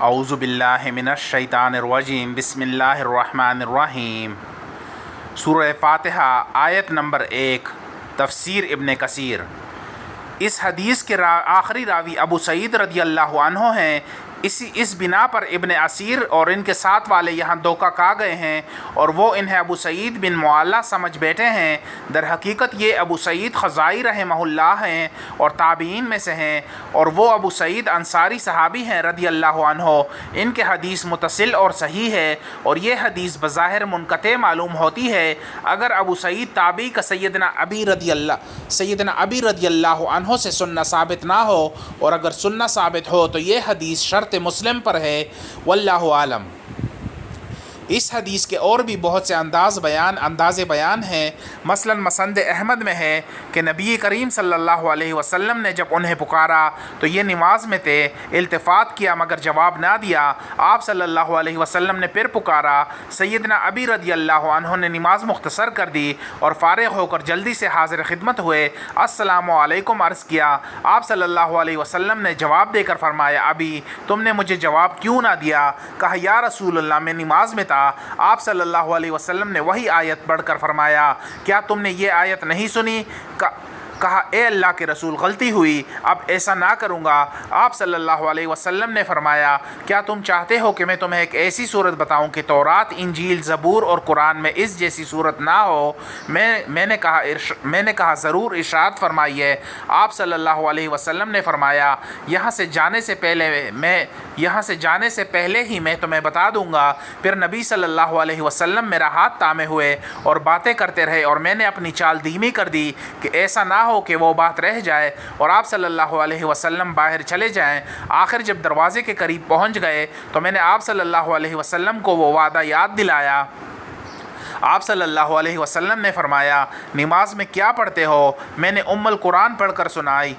اعوذ باللہ من الشیطان الرجیم بسم اللہ الرحمن الرحیم۔ سورہ فاتحہ آیت نمبر 1۔ تفسیر ابن کثیر۔ اس حدیث کے آخری راوی ابو سعید رضی اللہ عنہ ہیں۔ اس بنا پر ابن اسیر اور ان کے ساتھ والے یہاں دھوکہ کھا گئے ہیں اور وہ انہیں ابو سعید بن معلّہ سمجھ بیٹھے ہیں۔ در حقیقت یہ ابو سعید خزائی رحمہ اللہ ہیں اور تابعین میں سے ہیں، اور وہ ابو سعید انصاری صحابی ہیں رضی اللہ عنہ۔ ان کے حدیث متصل اور صحیح ہے، اور یہ حدیث بظاہر منقطع معلوم ہوتی ہے۔ اگر ابو سعید تابعی کا سیدنا ابی رضی اللہ عنہ سے سننا ثابت نہ ہو، اور اگر سننا ثابت ہو تو یہ حدیث شرط مسلم پر ہے، واللہ عالم۔ اس حدیث کے اور بھی بہت سے انداز بیان ہیں۔ مثلا مسند احمد میں ہے کہ نبی کریم صلی اللہ علیہ وسلم نے جب انہیں پکارا تو یہ نماز میں تھے، التفات کیا مگر جواب نہ دیا۔ آپ صلی اللہ علیہ وسلم نے پھر پکارا، سیدنا ابی رضی اللہ عنہ نے نماز مختصر کر دی اور فارغ ہو کر جلدی سے حاضر خدمت ہوئے، السلام علیکم عرض کیا۔ آپ صلی اللہ علیہ وسلم نے جواب دے کر فرمایا، ابی تم نے مجھے جواب کیوں نہ دیا؟ کہا، یا رسول اللہ میں نماز میں تھا۔ آپ صلی اللہ علیہ وسلم نے وہی آیت پڑھ کر فرمایا، کیا تم نے یہ آیت نہیں سنی؟ کہا، اے اللہ کے رسول غلطی ہوئی، اب ایسا نہ کروں گا۔ آپ صلی اللہ علیہ وسلم نے فرمایا، کیا تم چاہتے ہو کہ میں تمہیں ایک ایسی صورت بتاؤں کہ تورات، انجیل، زبور اور قرآن میں اس جیسی صورت نہ ہو؟ میں نے کہا ضرور، ارشاد فرمائیے۔ آپ صلی اللہ علیہ وسلم نے فرمایا، یہاں سے جانے سے پہلے ہی میں تمہیں بتا دوں گا۔ پھر نبی صلی اللہ علیہ وسلم میرا ہاتھ تھامے ہوئے اور باتیں کرتے رہے، اور میں نے اپنی چال دھیمی کر دی کہ ایسا نہ ہو کہ وہ بات رہ جائے اور آپ صلی اللہ علیہ وسلم باہر چلے جائیں۔ آخر جب دروازے کے قریب پہنچ گئے تو میں نے آپ صلی اللہ علیہ وسلم کو وہ وعدہ یاد دلایا۔ آپ صلی اللہ علیہ وسلم نے فرمایا، نماز میں کیا پڑھتے ہو؟ میں نے ام القرآن پڑھ کر سنائی۔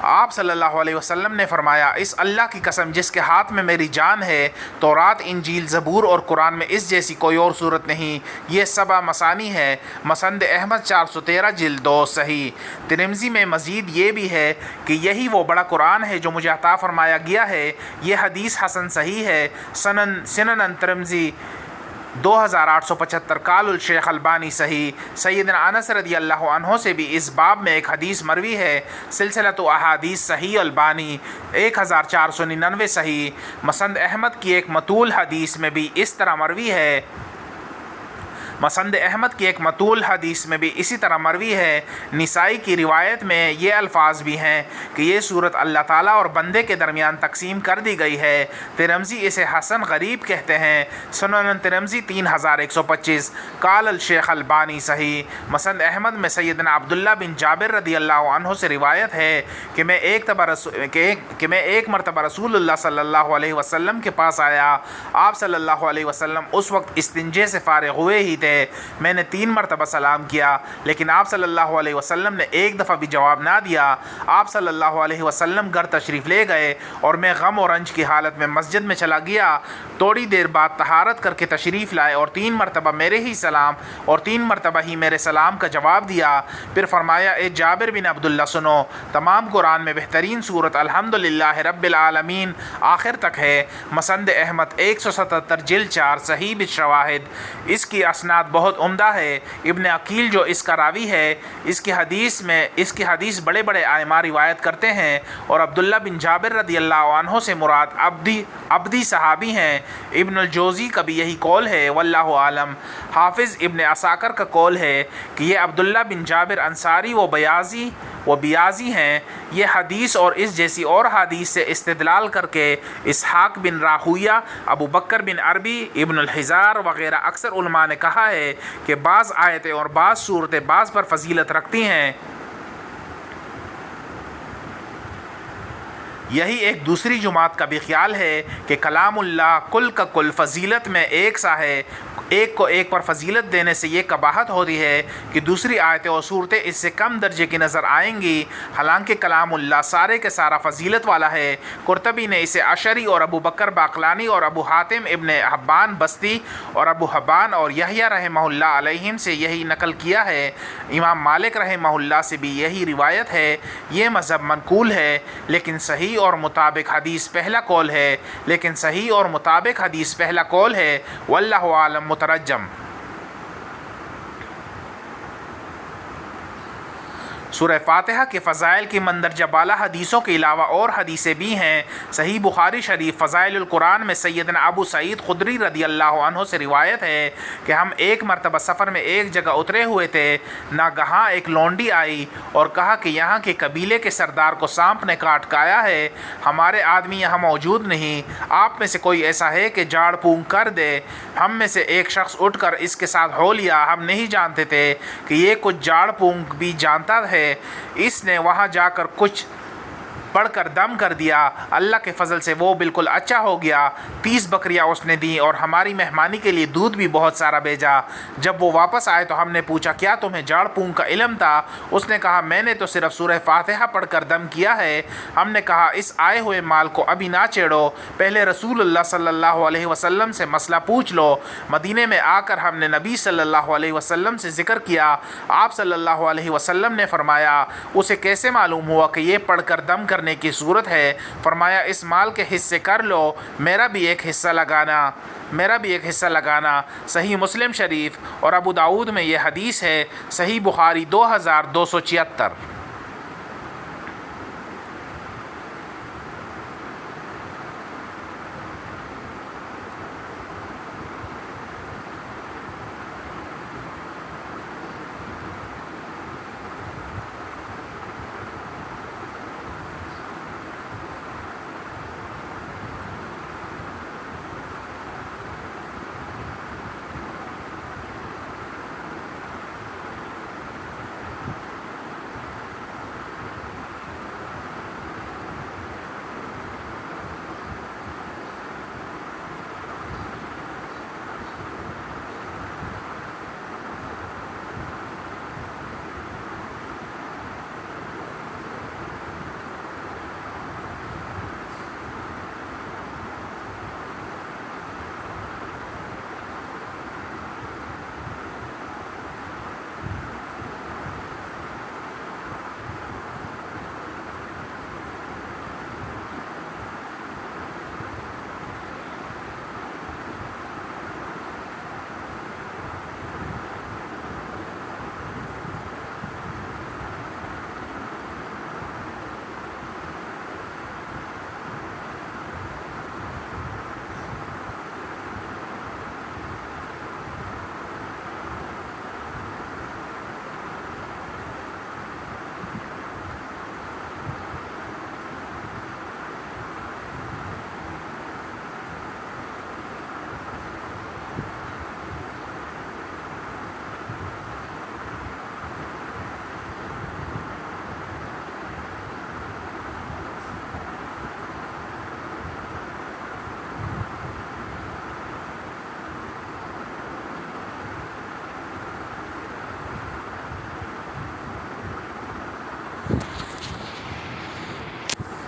آپ صلی اللہ علیہ وسلم نے فرمایا، اس اللہ کی قسم جس کے ہاتھ میں میری جان ہے، تورات، انجیل، زبور اور قرآن میں اس جیسی کوئی اور صورت نہیں۔ یہ سبع مثانی ہے۔ مسند احمد 413 جلد 2 صحیح۔ ترمذی میں مزید یہ بھی ہے کہ یہی وہ بڑا قرآن ہے جو مجھے عطا فرمایا گیا ہے۔ یہ حدیث حسن صحیح ہے۔ سنن ترمذی 2875، قال الشیخ البانی صحیح۔ سیدنا انس رضی اللہ عنہ سے بھی اس باب میں ایک حدیث مروی ہے، سلسلۃ احادیث صحیح البانی 1499 صحیح۔ مسند احمد کی ایک مطول حدیث میں بھی اس طرح مروی ہے۔ اسی طرح مروی ہے۔ نسائی کی روایت میں یہ الفاظ بھی ہیں کہ یہ صورت اللہ تعالیٰ اور بندے کے درمیان تقسیم کر دی گئی ہے۔ ترمذی اسے حسن غریب کہتے ہیں۔ سنن ترمذی 3125، قال الشیخ البانی صحیح۔ مسند احمد میں سیدنا عبداللہ بن جابر رضی اللہ عنہ سے روایت ہے کہ میں ایک مرتبہ رسول اللہ صلی اللہ علیہ وسلم کے پاس آیا۔ آپ صلی اللہ علیہ وسلم اس وقت استنجے سے فارغ ہوئے ہی تھے۔ میں نے 3 مرتبہ سلام کیا، لیکن آپ صلی اللہ علیہ وسلم نے ایک دفعہ بھی جواب نہ دیا۔ آپ صلی اللہ علیہ وسلم گھر تشریف لے گئے اور میں غم اور رنج کی حالت میں مسجد میں چلا گیا۔ تھوڑی دیر بعد طہارت کر کے تشریف لائے اور 3 مرتبہ میرے ہی سلام اور 3 مرتبہ ہی میرے سلام کا جواب دیا۔ پھر فرمایا، اے جابر بن عبداللہ سنو، تمام قرآن میں بہترین صورت الحمدللہ رب العالمین آخر تک ہے۔ مسند احمد 177 جلد 4 صحیح بالشواہد۔ اس کی اسناد بہت عمدہ ہے۔ ابن عقیل جو اس کا راوی ہے، اس کی حدیث بڑے بڑے ائمہ روایت کرتے ہیں، اور عبداللہ بن جابر رضی اللہ عنہ سے مراد عبدی صحابی ہیں۔ ابن الجوزی کا بھی یہی قول ہے، واللہ عالم۔ حافظ ابن عساکر کا قول ہے کہ یہ عبداللہ بن جابر انصاری و بیازی ہیں۔ یہ حدیث اور اس جیسی اور حدیث سے استدلال کر کے اسحاق بن راہویہ، ابو بکر بن عربی، ابن الحزار وغیرہ اکثر علماء نے کہا ہے کہ بعض آیتیں اور بعض صورتیں بعض پر فضیلت رکھتی ہیں۔ یہی ایک دوسری جماعت کا بھی خیال ہے کہ کلام اللہ کل کا کل فضیلت میں ایک سا ہے۔ ایک کو ایک پر فضیلت دینے سے یہ قباحت ہوتی ہے کہ دوسری آیتیں اور صورتیں اس سے کم درجے کی نظر آئیں گی، حالانکہ کلام اللہ سارے کے سارا فضیلت والا ہے۔ قرطبی نے اسے اشعری اور ابو بکر باقلانی اور ابو حاتم ابن حبان بستی اور ابو حبان اور یحییٰ رحمہ اللہ علیہم سے یہی نقل کیا ہے۔ امام مالک رحمہ اللہ سے بھی یہی روایت ہے۔ یہ مذہب منقول ہے، لیکن صحیح صحیح اور مطابق حدیث پہلا قول ہے، لیکن صحیح اور مطابق حدیث پہلا قول ہے۔ واللہ عالم۔ مترجم۔ سورہ فاتحہ کے فضائل کی مندرجہ بالا حدیثوں کے علاوہ اور حدیثیں بھی ہیں۔ صحیح بخاری شریف فضائل القرآن میں سیدنا ابو سعید خدری رضی اللہ عنہ سے روایت ہے کہ ہم ایک مرتبہ سفر میں ایک جگہ اترے ہوئے تھے، ناگہاں ایک لونڈی آئی اور کہا کہ یہاں کے قبیلے کے سردار کو سانپ نے کاٹ کھایا ہے، ہمارے آدمی یہاں موجود نہیں، آپ میں سے کوئی ایسا ہے کہ جھاڑ پھونک کر دے۔ ہم میں سے ایک شخص اٹھ کر اس کے ساتھ ہو لیا، ہم نہیں جانتے تھے کہ یہ کچھ جھاڑ پھونک بھی جانتا ہے۔ اس نے وہاں جا کر کچھ پڑھ کر دم کر دیا، اللہ کے فضل سے وہ بالکل اچھا ہو گیا۔ 30 بکریاں اس نے دیں اور ہماری مہمانی کے لیے دودھ بھی بہت سارا بھیجا۔ جب وہ واپس آئے تو ہم نے پوچھا کیا تمہیں جھاڑ پھونک کا علم تھا؟ اس نے کہا میں نے تو صرف سورہ فاتحہ پڑھ کر دم کیا ہے۔ ہم نے کہا اس آئے ہوئے مال کو ابھی نہ چھیڑو، پہلے رسول اللہ صلی اللہ علیہ وسلم سے مسئلہ پوچھ لو۔ مدینے میں آ کر ہم نے نبی صلی اللہ علیہ وسلم سے ذکر کیا۔ آپ صلی اللہ علیہ وسلم نے فرمایا اسے کیسے معلوم ہوا کہ یہ پڑھ کر دم کرنے کی صورت ہے؟ فرمایا اس مال کے حصے کر لو، میرا بھی ایک حصہ لگانا۔ صحیح مسلم شریف اور ابو داؤد میں یہ حدیث ہے۔ صحیح بخاری 2276۔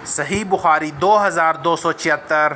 صحیح بخاری 2276۔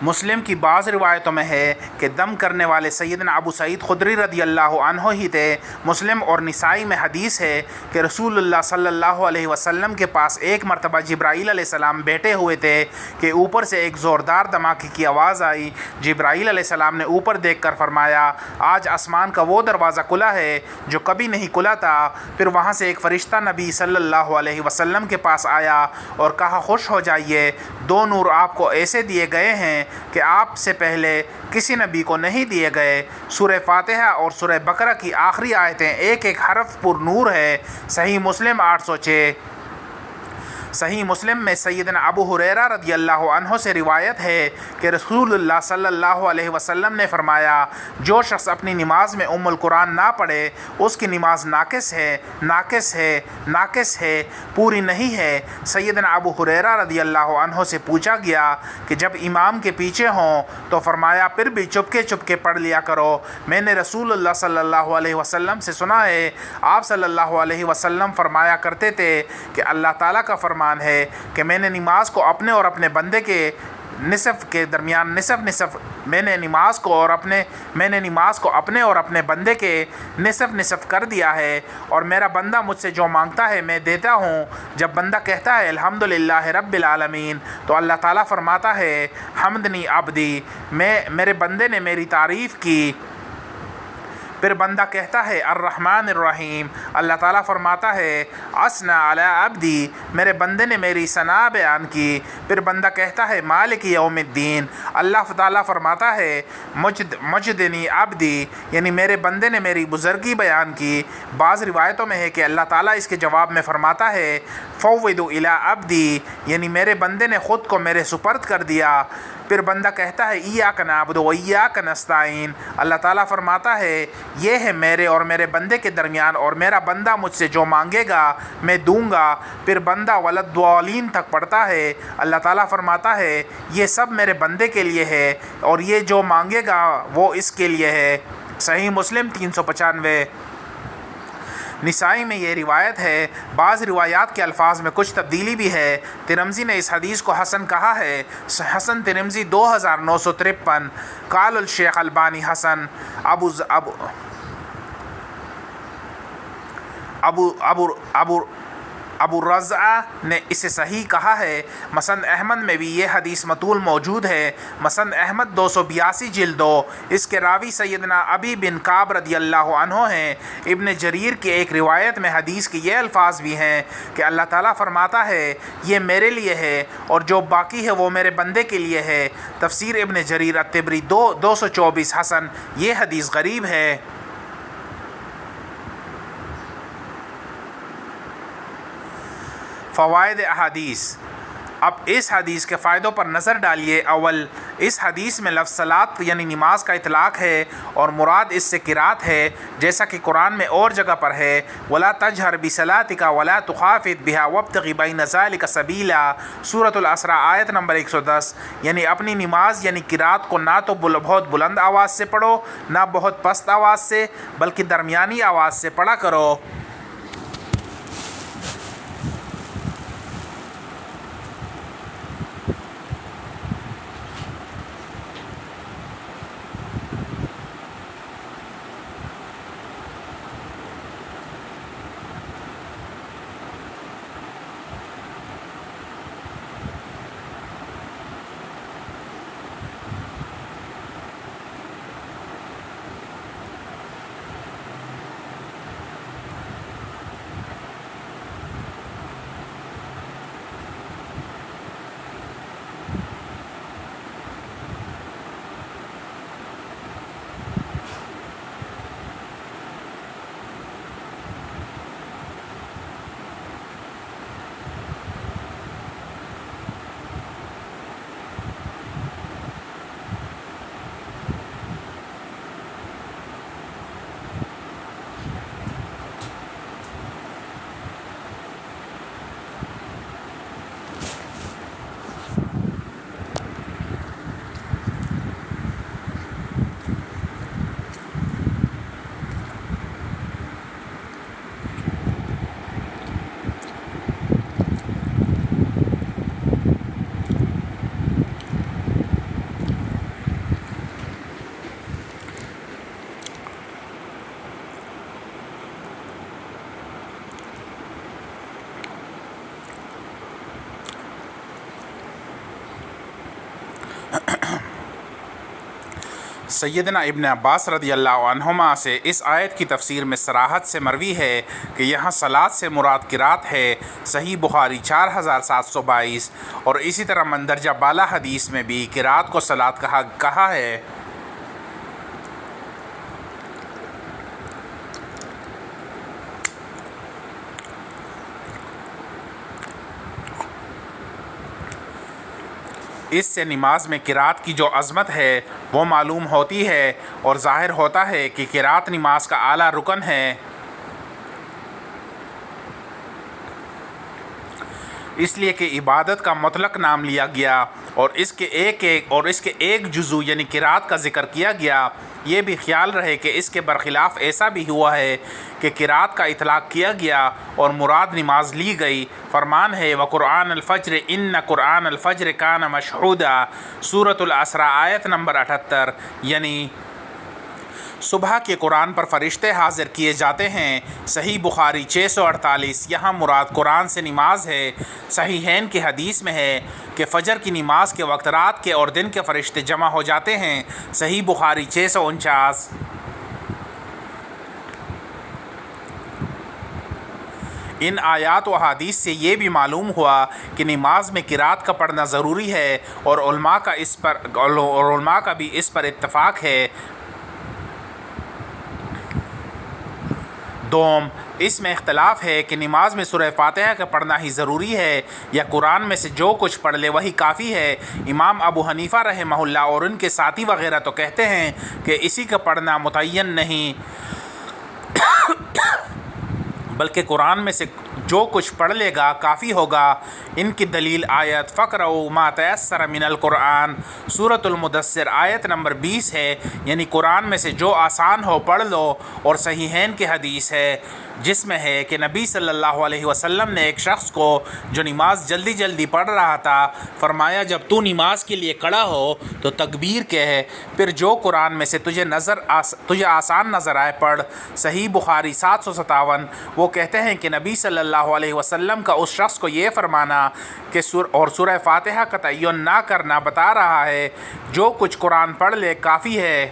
مسلم کی بعض روایتوں میں ہے کہ دم کرنے والے سیدنا ابو سعید خدری رضی اللہ عنہ ہی تھے۔ مسلم اور نسائی میں حدیث ہے کہ رسول اللہ صلی اللہ علیہ وسلم کے پاس ایک مرتبہ جبرائیل علیہ السلام بیٹھے ہوئے تھے کہ اوپر سے ایک زوردار دھماکے کی آواز آئی۔ جبرائیل علیہ السلام نے اوپر دیکھ کر فرمایا آج آسمان کا وہ دروازہ کھلا ہے جو کبھی نہیں کھلا تھا۔ پھر وہاں سے ایک فرشتہ نبی صلی اللہ علیہ وسلم کے پاس آیا اور کہا خوش ہو جائیے، 2 نور آپ کو ایسے دیے گئے ہیں کہ آپ سے پہلے کسی نبی کو نہیں دیے گئے۔ سورہ فاتحہ اور سورہ بقرہ کی آخری آیتیں ایک ایک حرف پر نور ہے۔ صحیح مسلم 806۔ صحیح مسلم میں سیدنا ابو ہریرہ رضی اللہ عنہ سے روایت ہے کہ رسول اللہ صلی اللہ علیہ وسلم نے فرمایا جو شخص اپنی نماز میں ام القرآن نہ پڑھے اس کی نماز ناقص ہے، پوری نہیں ہے۔ سیدنا ابو ہریرہ رضی اللہ عنہ سے پوچھا گیا کہ جب امام کے پیچھے ہوں تو فرمایا پھر بھی چپکے پڑھ لیا کرو، میں نے رسول اللہ صلی اللہ علیہ وسلم سے سنا ہے۔ آپ صلی اللہ علیہ وسلم فرمایا کرتے تھے کہ اللہ تعالیٰ کا فرمان فرمان ہے کہ میں نے نماز کو اپنے اور اپنے بندے کے نصف کے درمیان نصف میں نے نماز کو اپنے اور اپنے بندے کے نصف کر دیا ہے، اور میرا بندہ مجھ سے جو مانگتا ہے میں دیتا ہوں۔ جب بندہ کہتا ہے الحمدللہ رب العالمین تو اللہ تعالیٰ فرماتا ہے حمدنی عبدی، میرے بندے نے میری تعریف کی۔ پھر بندہ کہتا ہے الرحمن الرحیم، اللہ تعالیٰ فرماتا ہے اثنا علی عبدی، میرے بندے نے میری ثنا بیان کی۔ پھر بندہ کہتا ہے مالک یوم الدین، اللہ تعالیٰ فرماتا ہے مجدنی عبدی، یعنی میرے بندے نے میری بزرگی بیان کی۔ بعض روایتوں میں ہے کہ اللہ تعالیٰ اس کے جواب میں فرماتا ہے فوّض الی عبدی، یعنی میرے بندے نے خود کو میرے سپرد کر دیا۔ پھر بندہ کہتا ہے ایاک نعبد و ایاک نستعین، اللہ تعالیٰ فرماتا ہے یہ ہے میرے اور میرے بندے کے درمیان، اور میرا بندہ مجھ سے جو مانگے گا میں دوں گا۔ پھر بندہ ولدوالین تک پڑھتا ہے، اللہ تعالیٰ فرماتا ہے یہ سب میرے بندے کے لیے ہے، اور یہ جو مانگے گا وہ اس کے لیے ہے۔ صحیح مسلم 395۔ نسائی میں یہ روایت ہے۔ بعض روایات کے الفاظ میں کچھ تبدیلی بھی ہے۔ ترمذی نے اس حدیث کو حسن کہا ہے، حسن ترمذی 2953۔ قال الشیخ البانی حسن۔ ابو رضع نے اسے صحیح کہا ہے۔ مسند احمد میں بھی یہ حدیث مطول موجود ہے۔ مسند احمد 282 جلد 2۔ اس کے راوی سیدنا ابی بن کعب رضی اللہ عنہ ہیں۔ ابن جریر کی ایک روایت میں حدیث کے یہ الفاظ بھی ہیں کہ اللہ تعالیٰ فرماتا ہے یہ میرے لیے ہے اور جو باقی ہے وہ میرے بندے کے لیے ہے۔ تفسیر ابن جریر الطبری 224 حسن۔ یہ حدیث غریب ہے۔ فوائد احادیث۔ اب اس حدیث کے فائدوں پر نظر ڈالیے۔ اول، اس حدیث میں لفظ صلاۃ یعنی نماز کا اطلاق ہے اور مراد اس سے قرات ہے، جیسا کہ قرآن میں اور جگہ پر ہے وَلَا تَجْهَرْ بِصَلَاتِكَ وَلَا تُخَافِتْ بِهَا وَابْتَغِ بَيْنَ ذَلِكَ سَبِيلًا، سورۃ الاسراء آیت نمبر 110۔ یعنی اپنی نماز یعنی قرات کو نہ تو بہت بلند آواز سے پڑھو نہ بہت پست آواز سے، بلکہ درمیانی آواز سے پڑھا کرو۔ سیدنا ابن عباس رضی اللہ عنہما سے اس آیت کی تفسیر میں صراحت سے مروی ہے کہ یہاں صلاۃ سے مراد قرات ہے۔ صحیح بخاری 4722۔ اور اسی طرح مندرجہ بالا حدیث میں بھی قرات کو صلاۃ کہا ہے۔ اس سے نماز میں قرات کی جو عظمت ہے وہ معلوم ہوتی ہے اور ظاہر ہوتا ہے کہ قرات نماز کا اعلیٰ رکن ہے۔ اس لیے کہ عبادت کا مطلق نام لیا گیا اور اس کے ایک جزو یعنی قرات کا ذکر کیا گیا۔ یہ بھی خیال رہے کہ اس کے برخلاف ایسا بھی ہوا ہے کہ قرات کا اطلاق کیا گیا اور مراد نماز لی گئی۔ فرمان ہے وقرآن الفجر ان قرآن الفجر کان مشہودا، سورۃ الاسراء آیت نمبر 78، یعنی صبح کے قرآن پر فرشتے حاضر کیے جاتے ہیں۔ صحیح بخاری 648۔ یہاں مراد قرآن سے نماز ہے۔ صحیحین کی حدیث میں ہے کہ فجر کی نماز کے وقت رات کے اور دن کے فرشتے جمع ہو جاتے ہیں۔ صحیح بخاری 649۔ ان آیات و احادیث سے یہ بھی معلوم ہوا کہ نماز میں قرات کا پڑھنا ضروری ہے اور علماء کا بھی اس پر اتفاق ہے۔ دوم، اس میں اختلاف ہے کہ نماز میں سورہ فاتحہ کا پڑھنا ہی ضروری ہے یا قرآن میں سے جو کچھ پڑھ لے وہی کافی ہے۔ امام ابو حنیفہ رحمہ اللہ اور ان کے ساتھی وغیرہ تو کہتے ہیں کہ اسی کا پڑھنا متعین نہیں بلکہ قرآن میں سے جو کچھ پڑھ لے گا کافی ہوگا۔ ان کی دلیل آیت فَقْرَؤْا مَا تَيَسَّرَ مِنَ الْقُرْآنِ سورۃ المدثر آیت نمبر 20 ہے، یعنی قرآن میں سے جو آسان ہو پڑھ لو، اور صحیحین کی حدیث ہے جس میں ہے کہ نبی صلی اللہ علیہ وسلم نے ایک شخص کو جو نماز جلدی جلدی پڑھ رہا تھا فرمایا جب تو نماز کے لیے کھڑا ہو تو تکبیر کہہ، پھر جو قرآن میں سے تجھے آسان نظر آئے پڑھ۔ صحیح بخاری 757۔ وہ کہتے ہیں کہ نبی صلی اللہ علیہ وسلم کا اس شخص کو یہ فرمانا کہ سورہ فاتحہ کا تعین نہ کرنا بتا رہا ہے جو کچھ قرآن پڑھ لے کافی ہے۔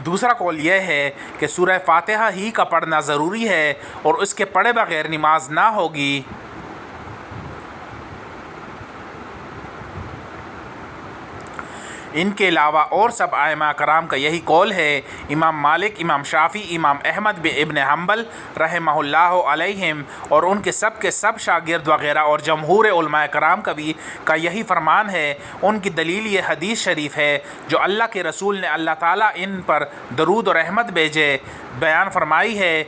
دوسرا قول یہ ہے کہ سورہ فاتحہ ہی کا پڑھنا ضروری ہے اور اس کے پڑھے بغیر نماز نہ ہوگی۔ ان کے علاوہ اور سب ائمہ کرام کا یہی قول ہے۔ امام مالک، امام شافعی، امام احمد ابن حنبل رحمہ اللہ علیہم اور ان کے سب شاگرد وغیرہ اور جمہور علماء کرام کا یہی فرمان ہے۔ ان کی دلیل یہ حدیث شریف ہے جو اللہ کے رسول نے اللہ تعالیٰ ان پر درود و رحمت بھیجے بیان فرمائی ہے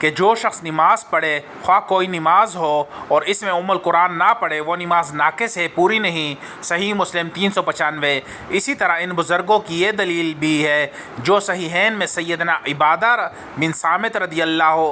کہ جو شخص نماز پڑھے خواہ کوئی نماز ہو اور اس میں القرآن نہ پڑھے وہ نماز ناقص ہے، پوری نہیں۔ صحیح مسلم 395۔ اسی طرح ان بزرگوں کی یہ دلیل بھی ہے جو صحیحین میں سیدنا عبادہ بن صامت رضی اللہ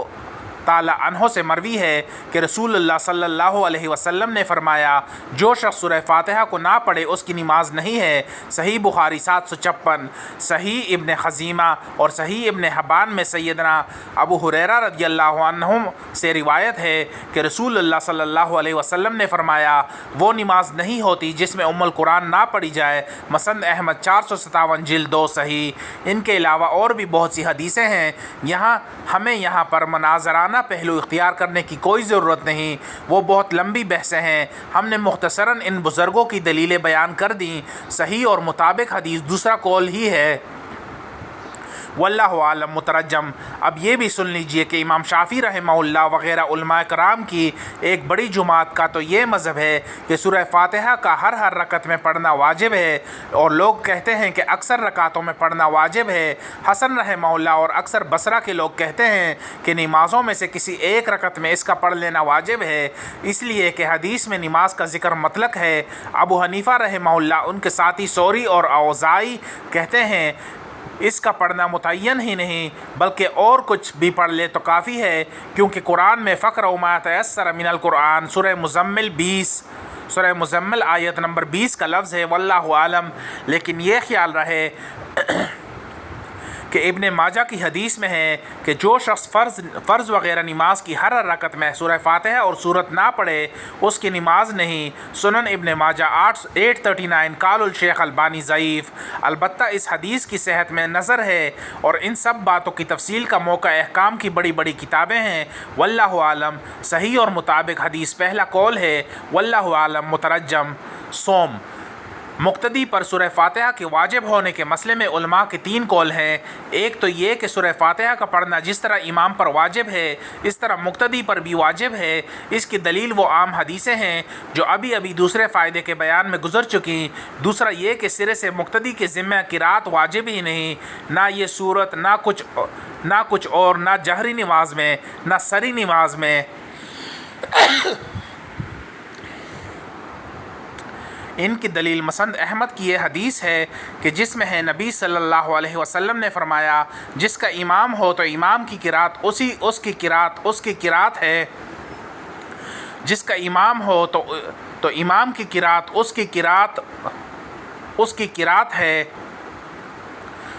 تعالی عنہ سے مروی ہے کہ رسول اللہ صلی اللہ علیہ وسلم نے فرمایا جو شخص سورہ فاتحہ کو نہ پڑھے اس کی نماز نہیں ہے۔ صحیح بخاری 756۔ صحیح ابن خزیمہ اور صحیح ابن حبان میں سیدنا ابو ہریرہ رضی اللہ عنہ سے روایت ہے کہ رسول اللہ صلی اللہ علیہ وسلم نے فرمایا وہ نماز نہیں ہوتی جس میں القرآن نہ پڑھی جائے۔ مسند احمد 457 جلد 2 صحیح۔ ان کے علاوہ اور بھی بہت سی حدیثیں ہیں، ہمیں یہاں پر مناظرانہ پہلو اختیار کرنے کی کوئی ضرورت نہیں، وہ بہت لمبی بحثیں ہیں۔ ہم نے مختصراً ان بزرگوں کی دلیلیں بیان کر دیں۔ صحیح اور مطابق حدیث دوسرا قول ہی ہے۔ واللہ عالم۔ مترجم۔ اب یہ بھی سن لیجئے کہ امام شافعی رحمہ اللہ وغیرہ علماء کرام کی ایک بڑی جماعت کا تو یہ مذہب ہے کہ سورہ فاتحہ کا ہر رکعت میں پڑھنا واجب ہے، اور لوگ کہتے ہیں کہ اکثر رکعتوں میں پڑھنا واجب ہے۔ حسن رحمہ اللہ اور اکثر بصرہ کے لوگ کہتے ہیں کہ نمازوں میں سے کسی ایک رکعت میں اس کا پڑھ لینا واجب ہے، اس لیے کہ حدیث میں نماز کا ذکر مطلق ہے۔ ابو حنیفہ رحمہ اللہ، ان کے ساتھی ثوری اور اوزاعی کہتے ہیں اس کا پڑھنا متعین ہی نہیں بلکہ اور کچھ بھی پڑھ لے تو کافی ہے، کیونکہ قرآن میں فَقْرَؤْا مَا تَيَسَّرَ مِنَ الْقُرْآنِ سورہ مزمل آیت نمبر 20 کا لفظ ہے۔ واللہ عالم۔ لیکن یہ خیال رہے کہ ابن ماجہ کی حدیث میں ہے کہ جو شخص فرض وغیرہ نماز کی ہر رکعت میں سورہ فاتحہ اور سورت نہ پڑھے اس کی نماز نہیں۔ سنن ابن ماجہ 839۔ قال الشیخ البانی ضعیف۔ البتہ اس حدیث کی صحت میں نظر ہے اور ان سب باتوں کی تفصیل کا موقع احکام کی بڑی بڑی کتابیں ہیں۔ واللہ عالم۔ صحیح اور مطابق حدیث پہلا قول ہے۔ واللہ عالم۔ مترجم۔ صوم مقتدی پر سورہ فاتحہ کے واجب ہونے کے مسئلے میں علماء کے 3 قول ہیں۔ ایک تو یہ کہ سورہ فاتحہ کا پڑھنا جس طرح امام پر واجب ہے اس طرح مقتدی پر بھی واجب ہے۔ اس کی دلیل وہ عام حدیثیں ہیں جو ابھی دوسرے فائدے کے بیان میں گزر چکی۔ دوسرا یہ کہ سرے سے مقتدی کے ذمہ قرات واجب ہی نہیں، نہ یہ صورت، نہ کچھ اور، نہ جہری نماز میں، نہ سری نماز میں۔ ان کی دلیل مسند احمد کی یہ حدیث ہے کہ جس میں ہے نبی صلی اللہ علیہ وسلم نے فرمایا جس کا امام ہو تو امام کی قرات اس کی قرات ہے، جس کا امام ہو تو امام کی قرات اس کی قرات ہے۔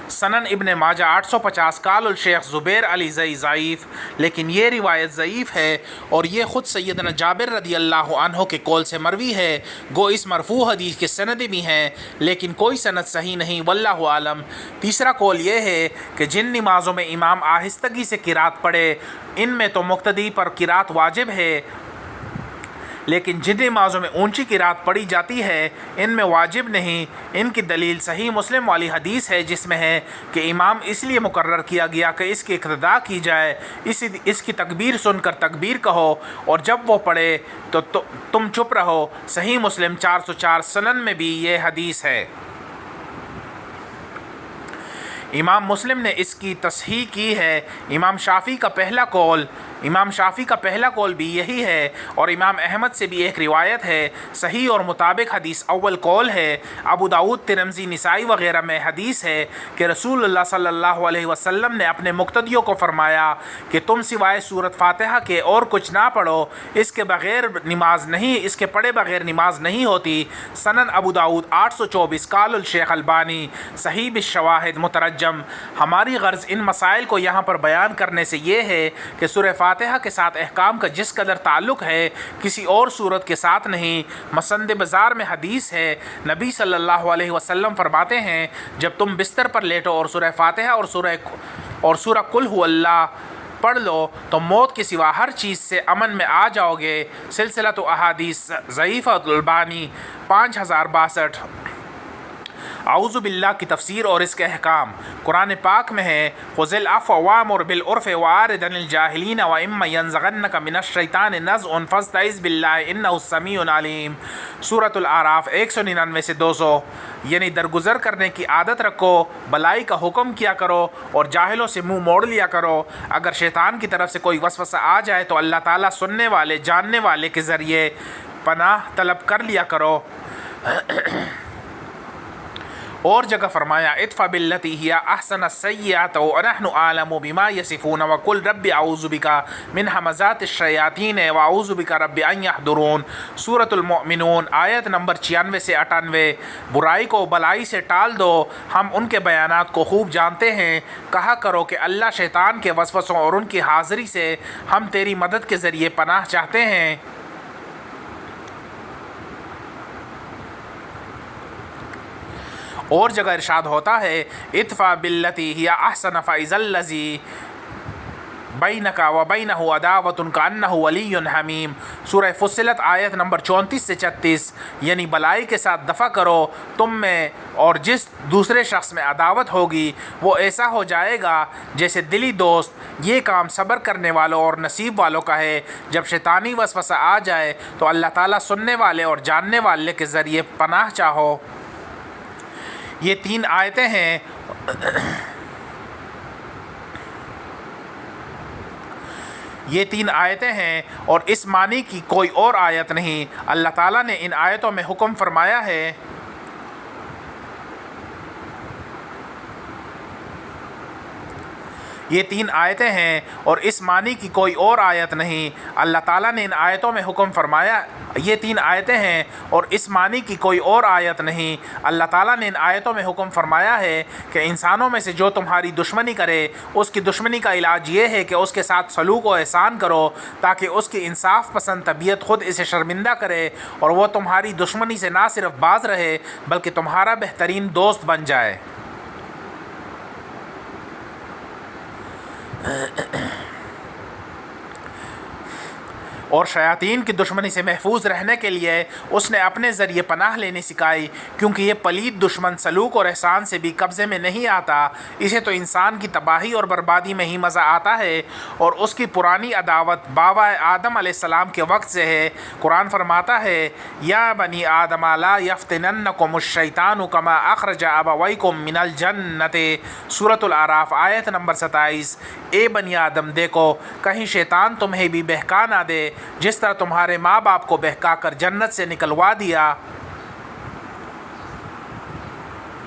سنن ابن ماجہ 850 قال الشیخ زبیر علی زئی ضعیف، لیکن یہ روایت ضعیف ہے اور یہ خود سیدنا جابر رضی اللہ عنہ کے قول سے مروی ہے۔ گو اس مرفوع حدیث کے سند بھی ہیں لیکن کوئی سند صحیح نہیں، واللہ عالم۔ تیسرا قول یہ ہے کہ جن نمازوں میں امام آہستگی سے قرات پڑھے ان میں تو مقتدی پر قرات واجب ہے، لیکن جن نمازوں میں اونچی قرات پڑھی جاتی ہے ان میں واجب نہیں۔ ان کی دلیل صحیح مسلم والی حدیث ہے جس میں ہے کہ امام اس لیے مقرر کیا گیا کہ اس کی اقتداء کی جائے، اس کی تکبیر سن کر تکبیر کہو اور جب وہ پڑھے تو تم چپ رہو۔ صحیح مسلم 404 سنن میں بھی یہ حدیث ہے۔ امام مسلم نے اس کی تصحیح کی ہے۔ امام شافعی کا پہلا قول بھی یہی ہے اور امام احمد سے بھی ایک روایت ہے صحیح اور مطابق حدیث اول قول ہے۔ ابو داؤد، ترمذی، نسائی وغیرہ میں حدیث ہے کہ رسول اللہ صلی اللہ علیہ وسلم نے اپنے مقتدیوں کو فرمایا کہ تم سوائے سورۃ فاتحہ کے اور کچھ نہ پڑھو، اس کے پڑھے بغیر نماز نہیں ہوتی۔ سنن ابو داؤد 824 قال الشیخ البانی صحیح بالشواہد مترجم۔ ہماری غرض ان مسائل کو یہاں پر بیان کرنے سے یہ ہے کہ سورہ فاتحہ کے ساتھ احکام کا جس قدر تعلق ہے کسی اور سورت کے ساتھ نہیں۔ مسند بزار میں حدیث ہے نبی صلی اللہ علیہ وسلم فرماتے ہیں جب تم بستر پر لیٹو اور سورہ فاتحہ اور سورہ قل هو اللہ پڑھ لو تو موت کے سوا ہر چیز سے امن میں آ جاؤ گے۔ سلسلۃ احادیث ضعیفہ البانی 5062۔ اعوذ باللہ کی تفسیر اور اس کے احکام قرآن پاک میں ہے خذ العفو وامر بالعرف واعرض عن الجاہلین واما ینزغنک من الشیطان نزغ فاستعذ باللہ انہ السمیع العلیم۔ سورۃ الاعراف 199 سے 200۔ یعنی درگزر کرنے کی عادت رکھو، بلائی کا حکم کیا کرو اور جاہلوں سے منہ موڑ لیا کرو۔ اگر شیطان کی طرف سے کوئی وسوسہ آ جائے تو اللہ تعالیٰ سننے والے جاننے والے کے ذریعے پناہ طلب کر لیا کرو۔ اور جگہ فرمایا ادفع باللتی ہی احسن السیئۃ ونحن اعلم بما یصفون وقل رب اعوذ بک من همزات الشیاطین واعوذ بک رب ان یحضرون۔ سورۃ المؤمنون آیت نمبر 96 سے 98۔ برائی کو بلائی سے ٹال دو، ہم ان کے بیانات کو خوب جانتے ہیں۔ کہا کرو کہ اللہ شیطان کے وسوسوں اور ان کی حاضری سے ہم تیری مدد کے ذریعے پناہ چاہتے ہیں۔ اور جگہ ارشاد ہوتا ہے ادفع باللتی ہی احسن فاذا الذی بینک وبینہ عداوۃ کانہ ولی حمیم۔ سورہ فصلت آیت نمبر 34 سے 36۔ یعنی بلائی کے ساتھ دفع کرو، تم میں اور جس دوسرے شخص میں عداوت ہوگی وہ ایسا ہو جائے گا جیسے دلی دوست۔ یہ کام صبر کرنے والوں اور نصیب والوں کا ہے۔ جب شیطانی وسوسہ آ جائے تو اللہ تعالیٰ سننے والے اور جاننے والے کے ذریعے پناہ چاہو۔ یہ 3 آیتیں ہیں۔ یہ 3 آیتیں ہیں اور اس معنی کی کوئی اور آیت نہیں۔ اللہ تعالیٰ نے ان آیتوں میں حکم فرمایا ہے یہ 3 آیتیں ہیں اور اس معنی کی کوئی اور آیت نہیں۔ اللہ تعالیٰ نے ان آیتوں میں حکم فرمایا یہ 3 آیتیں ہیں اور اس معنی کی کوئی اور آیت نہیں۔ اللہ تعالیٰ نے ان آیتوں میں حکم فرمایا ہے کہ انسانوں میں سے جو تمہاری دشمنی کرے اس کی دشمنی کا علاج یہ ہے کہ اس کے ساتھ سلوک و احسان کرو تاکہ اس کی انصاف پسند طبیعت خود اسے شرمندہ کرے اور وہ تمہاری دشمنی سے نہ صرف باز رہے بلکہ تمہارا بہترین دوست بن جائے۔ اور شیاطین کی دشمنی سے محفوظ رہنے کے لیے اس نے اپنے ذریعے پناہ لینی سکھائی، کیونکہ یہ پلید دشمن سلوک اور احسان سے بھی قبضے میں نہیں آتا، اسے تو انسان کی تباہی اور بربادی میں ہی مزہ آتا ہے، اور اس کی پرانی عداوت بابا آدم علیہ السلام کے وقت سے ہے۔ قرآن فرماتا ہے یا بنی آدم لا یفتننکم الشیطان کما اخرج ابویکم من الجنت، سورۃ الاعراف آیت نمبر 27۔ اے بنی آدم دیکھو کہیں شیطان تمہیں بھی بہکا نہ دے جس طرح تمہارے ماں باپ کو بہکا کر جنت سے نکلوا دیا۔